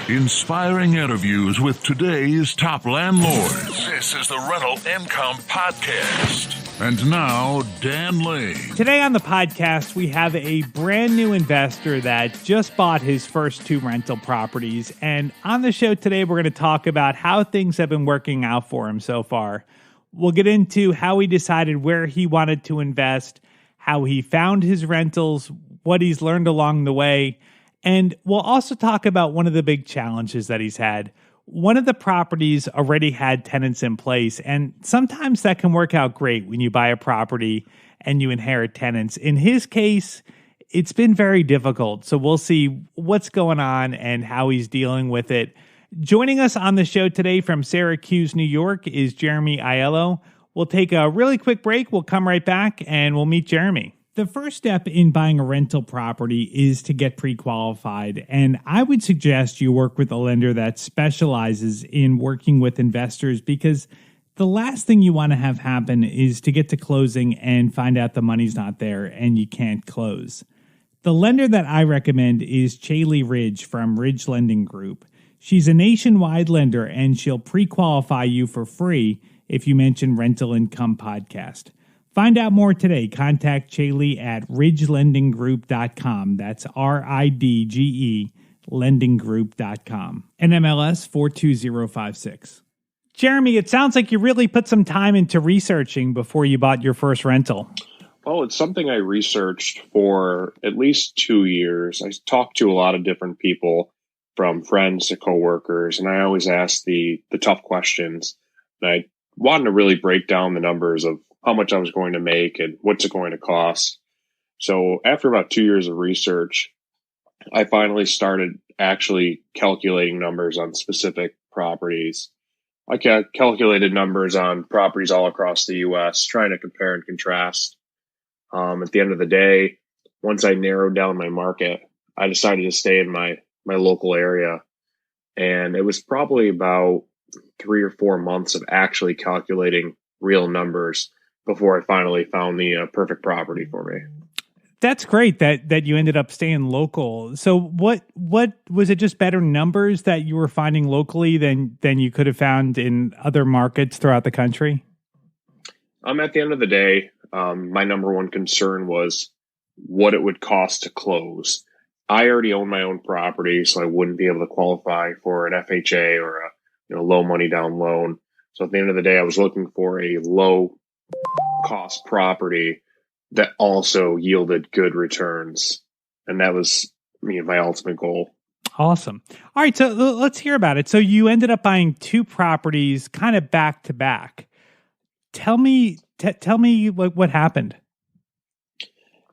Inspiring interviews with today's top landlords. This is the Rental Income Podcast. And now, Dan Lane. Today on the podcast, we have a brand new investor that just bought his first 2 rental properties. And on the show today, we're going to talk about how things have been working out for him so far. We'll get into how he decided where he wanted to invest, how he found his rentals, what he's learned along the way. And we'll also talk about one of the big challenges that he's had. One of the properties already had tenants in place, and sometimes that can work out great when you buy a property and you inherit tenants. In his case, it's been very difficult. So we'll see what's going on and how he's dealing with it. Joining us on the show today from Syracuse, New York is Jeremy Airello. We'll take a really quick break. We'll come right back and we'll meet Jeremy. The first step in buying a rental property is to get pre-qualified, and I would suggest you work with a lender that specializes in working with investors, because the last thing you want to have happen is to get to closing and find out the money's not there and you can't close. The lender that I recommend is Chaley Ridge from Ridge Lending Group. She's a nationwide lender and she'll pre-qualify you for free if you mention Rental Income Podcast. Find out more today. Contact Chaley at ridgelendinggroup.com. That's RIDGE lendinggroup.com. NMLS 42056. Jeremy, it sounds like you really put some time into researching before you bought your first rental. Well, it's something I researched for at least 2 years. I talked to a lot of different people, from friends to coworkers, and I always asked the tough questions. And I wanted to really break down the numbers of how much I was going to make and what's it going to cost. So after about 2 years of research, I finally started actually calculating numbers on specific properties. I calculated numbers on properties all across the U.S., trying to compare and contrast. At the end of the day, once I narrowed down my market, I decided to stay in my local area. And it was probably about 3 or 4 months of actually calculating real numbers before I finally found the perfect property for me. That's great that you ended up staying local. So what was it, just better numbers that you were finding locally than you could have found in other markets throughout the country? At the end of the day, my number one concern was what it would cost to close. I already own my own property, so I wouldn't be able to qualify for an FHA or a low money down loan. So at the end of the day, I was looking for a low cost property that also yielded good returns. And that was my ultimate goal. Awesome. All right, so let's hear about it. So you ended up buying 2 properties kind of back to back. Tell me what happened.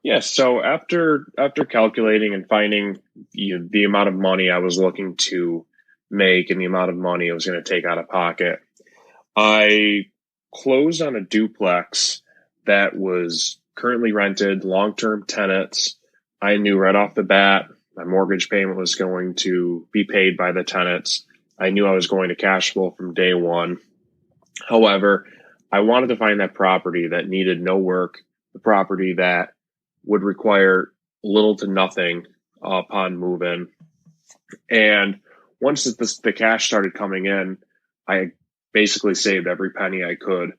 Yes. So after calculating and finding the amount of money I was looking to make and the amount of money I was going to take out of pocket, I closed on a duplex that was currently rented, long-term tenants. I knew right off the bat my mortgage payment was going to be paid by the tenants. I knew I was going to cash flow from day one. However, I wanted to find that property that needed no work, the property that would require little to nothing upon move-in. And once the cash started coming in, I basically saved every penny I could.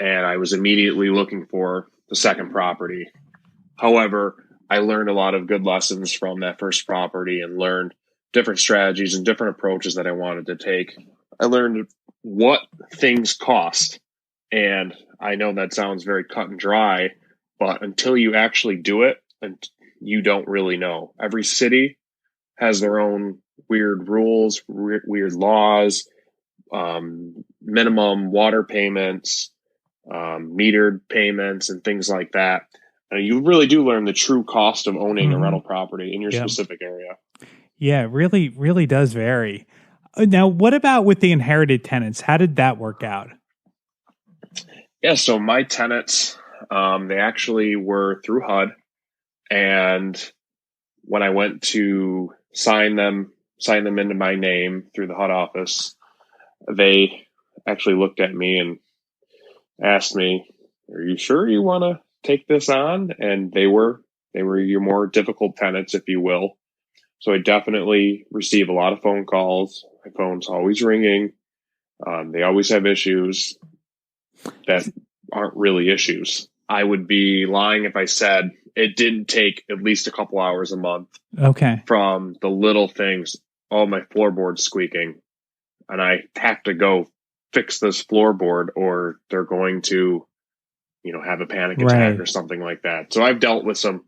And I was immediately looking for the second property. However, I learned a lot of good lessons from that first property and learned different strategies and different approaches that I wanted to take. I learned what things cost. And I know that sounds very cut and dry, but until you actually do it, and you don't really know. Every city has their own weird rules, weird laws, minimum water payments, metered payments, and things like that. You really do learn the true cost of owning a rental property in your specific area. Yeah, it really does vary. Now, what about with the inherited tenants? How did that work out? Yeah, so my tenants, they actually were through HUD. And when I went to sign them into my name through the HUD office, they actually looked at me and asked me, "Are you sure you want to take this on?" And they were your more difficult tenants, if you will. So I definitely receive a lot of phone calls. My phone's always ringing. They always have issues that aren't really issues. I would be lying if I said it didn't take at least a couple hours a month. Okay. From the little things, oh, my floorboard's squeaking, and I have to go fix this floorboard, or they're going to, have a panic attack or something like that. So I've dealt with some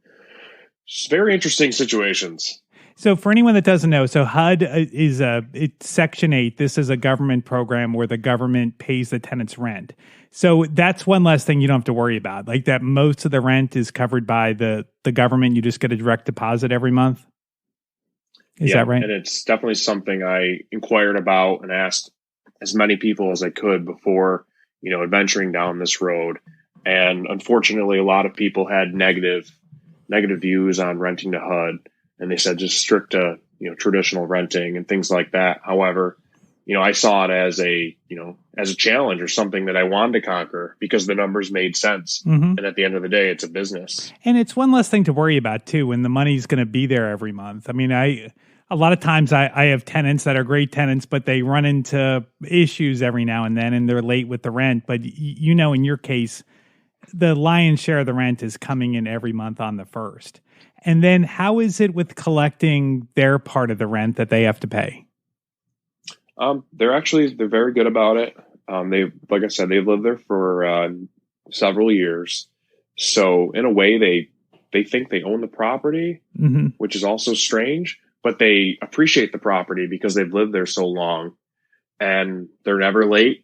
very interesting situations. So for anyone that doesn't know, so HUD is it's Section 8. This is a government program where the government pays the tenant's rent. So that's one less thing you don't have to worry about. Like that most of the rent is covered by the government. You just get a direct deposit every month. Is that right? And it's definitely something I inquired about and asked as many people as I could before, adventuring down this road. And unfortunately, a lot of people had negative views on renting to HUD. And they said just strict to, traditional renting and things like that. However, I saw it as a challenge or something that I wanted to conquer because the numbers made sense. Mm-hmm. And at the end of the day, it's a business. And it's one less thing to worry about too, when the money's going to be there every month. I mean, a lot of times I have tenants that are great tenants, but they run into issues every now and then and they're late with the rent. But in your case, the lion's share of the rent is coming in every month on the first. And then how is it with collecting their part of the rent that they have to pay? They're very good about it. Like I said, they've lived there for several years. So in a way, they think they own the property, mm-hmm. which is also strange, but they appreciate the property because they've lived there so long and they're never late.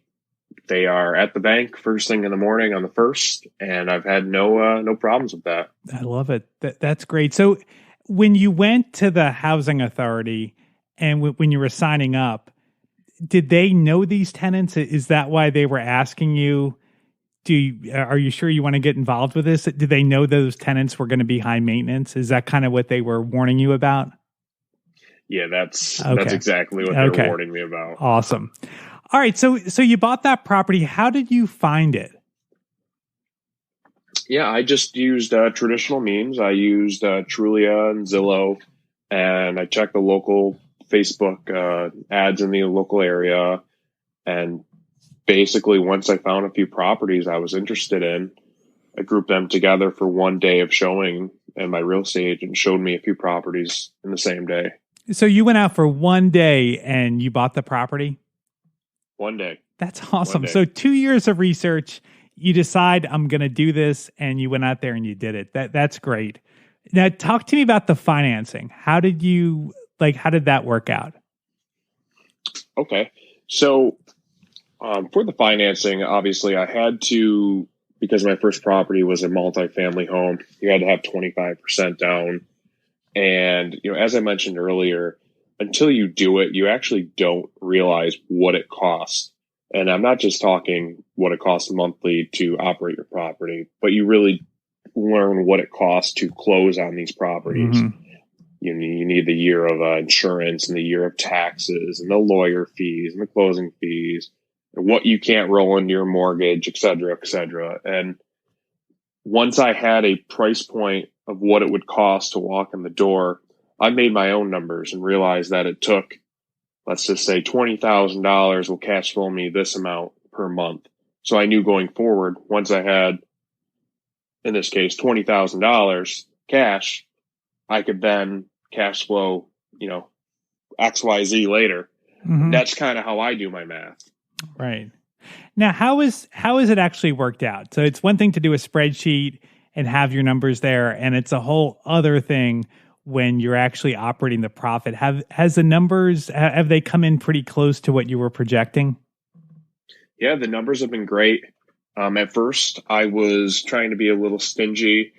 They are at the bank first thing in the morning on the first, and I've had no problems with that. I love it. That's great. So when you went to the housing authority and when you were signing up, did they know these tenants? Is that why they were asking you, are you sure you want to get involved with this? Did they know those tenants were going to be high maintenance? Is that kind of what they were warning you about? Yeah, that's exactly what they're warning me about. Awesome. All right, so you bought that property. How did you find it? Yeah, I just used traditional means. I used Trulia and Zillow, and I checked the local Facebook ads in the local area. And basically, once I found a few properties I was interested in, I grouped them together for one day of showing, and my real estate agent showed me a few properties in the same day. So you went out for one day and you bought the property? One day. That's awesome. So 2 years of research, you decide I'm going to do this, and you went out there and you did it. That's great. Now talk to me about the financing. How did that work out? Okay. So for the financing, obviously I had to, because my first property was a multifamily home, you had to have 25% down. And, as I mentioned earlier, until you do it, you actually don't realize what it costs. And I'm not just talking what it costs monthly to operate your property, but you really learn what it costs to close on these properties. Mm-hmm. You need the year of insurance and the year of taxes and the lawyer fees and the closing fees, and what you can't roll into your mortgage, et cetera, et cetera. And once I had a price point of what it would cost to walk in the door, I made my own numbers and realized that it took, let's just say $20,000 will cash flow me this amount per month. So I knew going forward, once I had, in this case, $20,000 cash, I could then cash flow, XYZ later. Mm-hmm. That's kind of how I do my math. Right. Now, how is it actually worked out? So it's one thing to do a spreadsheet and have your numbers there, and it's a whole other thing when you're actually operating the profit. Has the numbers, have they come in pretty close to what you were projecting? Yeah, the numbers have been great. At first, I was trying to be a little stingy.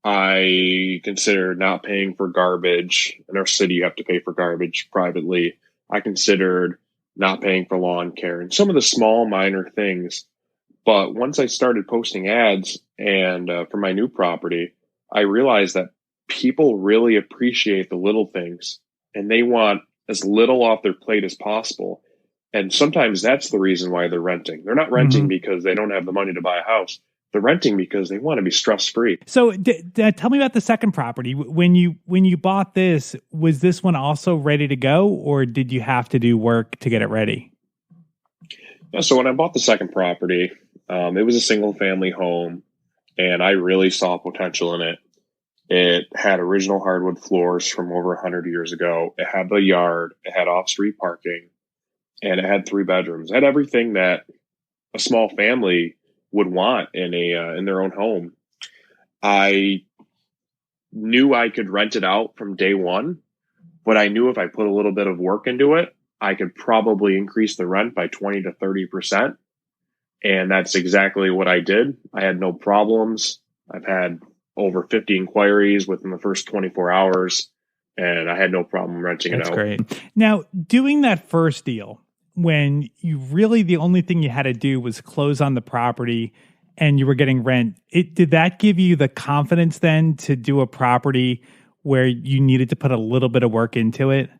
I considered not paying for garbage. In our city, you have to pay for garbage privately. I considered not paying for lawn care and some of the small minor things. But once I started posting ads and for my new property, I realized that people really appreciate the little things and they want as little off their plate as possible. And sometimes that's the reason why they're renting. They're not renting mm-hmm. because they don't have the money to buy a house. the renting because they want to be stress free. So tell me about the second property. When you bought this, was this one also ready to go, or did you have to do work to get it ready? Yeah, so when I bought the second property, it was a single family home, and I really saw potential in it. It had original hardwood floors from over 100 years ago. It had the yard. It had off-street parking, and it had 3 bedrooms. It had everything that a small family would want in their own home. I knew I could rent it out from day one, but I knew if I put a little bit of work into it, I could probably increase the rent by 20 to 30%. And that's exactly what I did. I had no problems. I've had over 50 inquiries within the first 24 hours, and I had no problem renting it out. That's great. Now, doing that first deal, when you really, the only thing you had to do was close on the property and you were getting rent, did that give you the confidence then to do a property where you needed to put a little bit of work into it?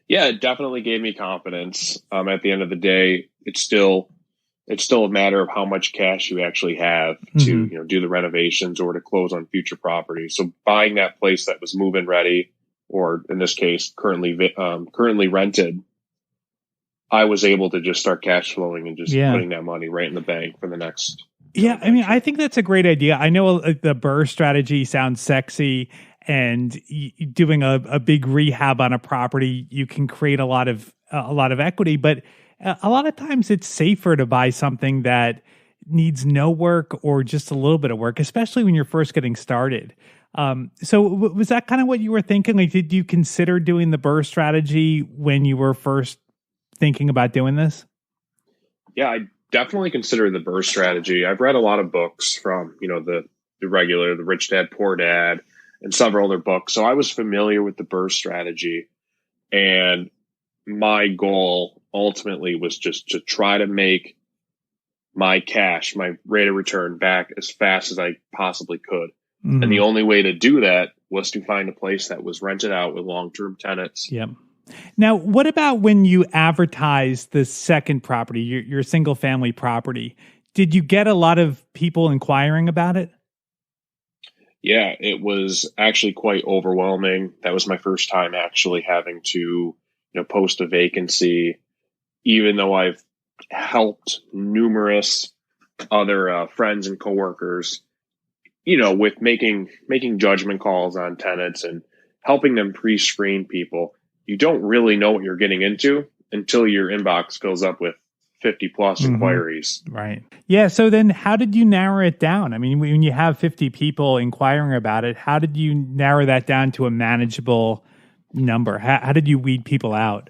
Yeah, it definitely gave me confidence. At the end of the day, it's still a matter of how much cash you actually have to do the renovations or to close on future properties. So buying that place that was move-in ready, or in this case, currently rented, I was able to just start cash flowing and just putting that money right in the bank for the next. Yeah, I mean, I think that's a great idea. I know the BRRRR strategy sounds sexy, and doing a big rehab on a property, you can create a lot of equity, but a lot of times it's safer to buy something that needs no work or just a little bit of work, especially when you're first getting started. So was that kind of what you were thinking? Like, did you consider doing the BRRRR strategy when you were first thinking about doing this? Yeah, I definitely consider the BRRRR strategy. I've read a lot of books from, the regular, the Rich Dad, Poor Dad, and several other books. So I was familiar with the BRRRR strategy, and my goal ultimately was just to try to make my cash, my rate of return back as fast as I possibly could. Mm-hmm. And the only way to do that was to find a place that was rented out with long-term tenants. Yep. Now, what about when you advertised the second property, your single family property? Did you get a lot of people inquiring about it? Yeah, it was actually quite overwhelming. That was my first time actually having to, post a vacancy, even though I've helped numerous other friends and coworkers, with making judgment calls on tenants and helping them pre-screen people. You don't really know what you're getting into until your inbox fills up with 50 plus inquiries. Right. Yeah. So then how did you narrow it down? I mean, when you have 50 people inquiring about it, how did you narrow that down to a manageable number? How did you weed people out?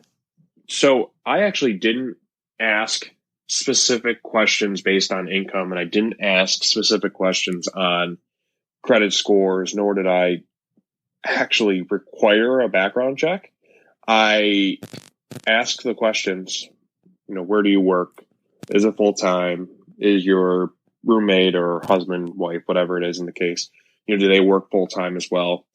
So I actually didn't ask specific questions based on income, and I didn't ask specific questions on credit scores, nor did I actually require a background check. I asked the questions, where do you work? Is it full-time? Is your roommate or husband, wife, whatever it is in the case, do they work full-time as well?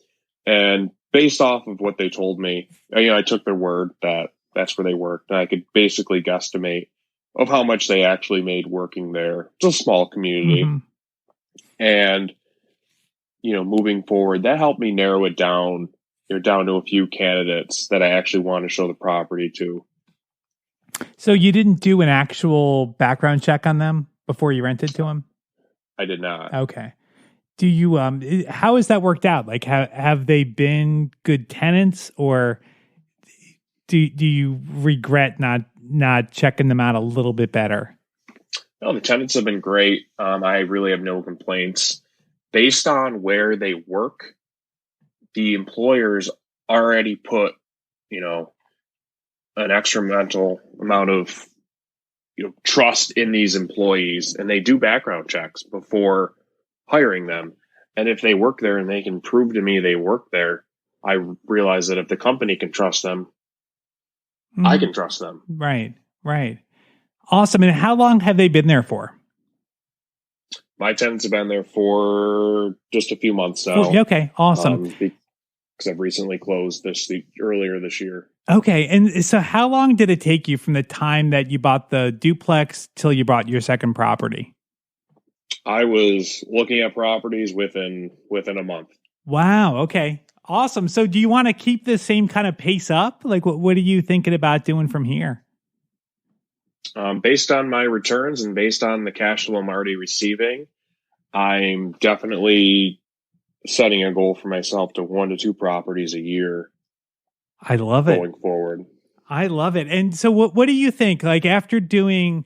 And based off of what they told me, I took their word that that's where they worked. And I could basically guesstimate of how much they actually made working there. It's a small community. And, moving forward, that helped me narrow it down, down to a few candidates that I actually want to show the property to. So you didn't do an actual background check on them before you rented to them? I did not. Okay. Do you, how has that worked out? Like, have they been good tenants, or do you regret not checking them out a little bit better? No, the tenants have been great. I really have no complaints. Based on where they work, the employers already put, an extramental amount of, trust in these employees, and they do background checks before hiring them. And if they work there and they can prove to me they work there, I realize that if the company can trust them, I can trust them. Right. Awesome. And how long have they been there for? My tenants have been there for just a few months now. Okay, awesome. Because I've recently closed earlier this year. Okay, and so how long did it take you from the time that you bought the duplex till you bought your second property? I was looking at properties within a month. Wow. Okay. Awesome. So do you want to keep the same kind of pace up? Like what are you thinking about doing from here? Based on my returns and based on the cash flow I'm already receiving, I'm definitely setting a goal for myself to 1 to 2 properties a year I love it. going forward. I love it. And so what do you think? Like after doing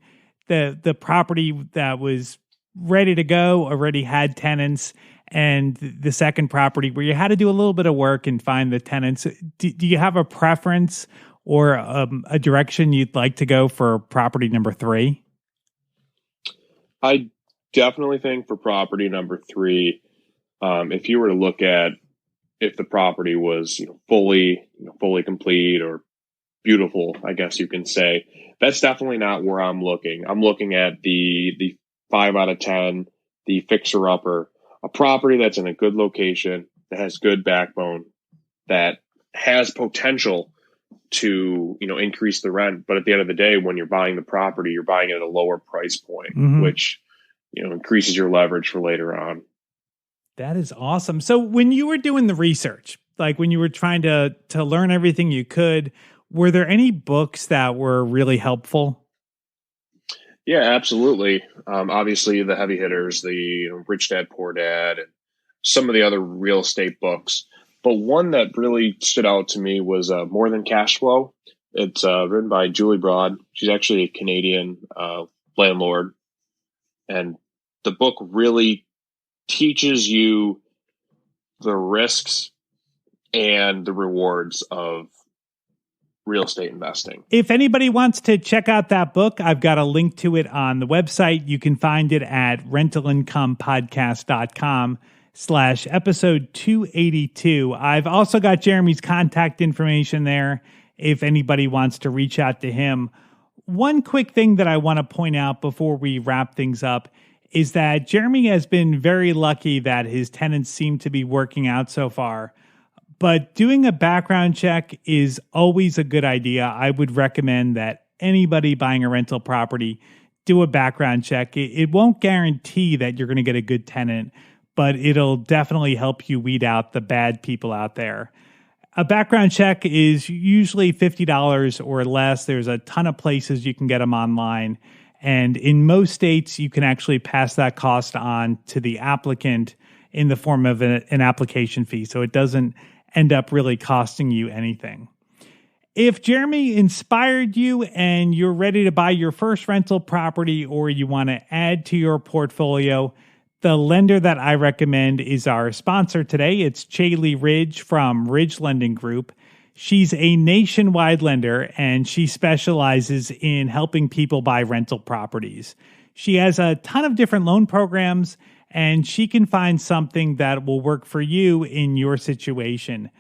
the property that was ready to go, already had tenants, and the second property where you had to do a little bit of work and find the tenants, do you have a preference or a direction you'd like to go for property number 3? I definitely think for property number 3, if you were to look at if the property was fully complete or beautiful, I guess you can say, that's definitely not where I'm looking. I'm looking at the 5 out of 10, the fixer upper, a property that's in a good location, that has good backbone, that has potential to increase the rent. But at the end of the day, when you're buying the property, you're buying it at a lower price point, which increases your leverage for later on. That is awesome. So when you were doing the research, like when you were trying to learn everything you could, were there any books that were really helpful? Yeah, absolutely. Obviously, the heavy hitters, the Rich Dad Poor Dad, and some of the other real estate books. But one that really stood out to me was More Than Cash Flow. It's written by Julie Broad. She's actually a Canadian landlord. And the book really teaches you the risks and the rewards of real estate investing. If anybody wants to check out that book, I've got a link to it on the website. You can find it at rentalincomepodcast.com/episode 282. I've also got Jeremy's contact information there if anybody wants to reach out to him. One quick thing that I want to point out before we wrap things up is that Jeremy has been very lucky that his tenants seem to be working out so far. But doing a background check is always a good idea. I would recommend that anybody buying a rental property do a background check. It won't guarantee that you're going to get a good tenant, but it'll definitely help you weed out the bad people out there. A background check is usually $50 or less. There's a ton of places you can get them online. And in most states, you can actually pass that cost on to the applicant in the form of an application fee. So it doesn't end up really costing you anything. If Jeremy inspired you and you're ready to buy your first rental property or you want to add to your portfolio, the lender that I recommend is our sponsor today. It's Chaley Ridge from Ridge Lending Group. She's a nationwide lender and she specializes in helping people buy rental properties. She has a ton of different loan programs and she can find something that will work for you in your situation.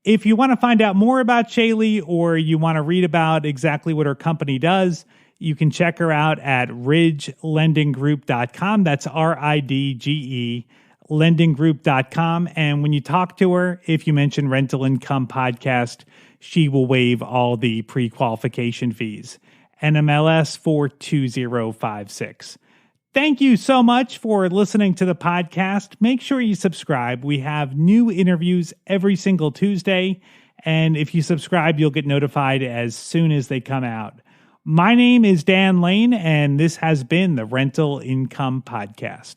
If you want to find out more about Chaley or you want to read about exactly what her company does, you can check her out at ridgelendinggroup.com. That's RIDGE, lendinggroup.com. And when you talk to her, if you mention Rental Income Podcast, she will waive all the pre-qualification fees. NMLS 42056. Thank you so much for listening to the podcast. Make sure you subscribe. We have new interviews every single Tuesday. And if you subscribe, you'll get notified as soon as they come out. My name is Dan Lane, and this has been the Rental Income Podcast.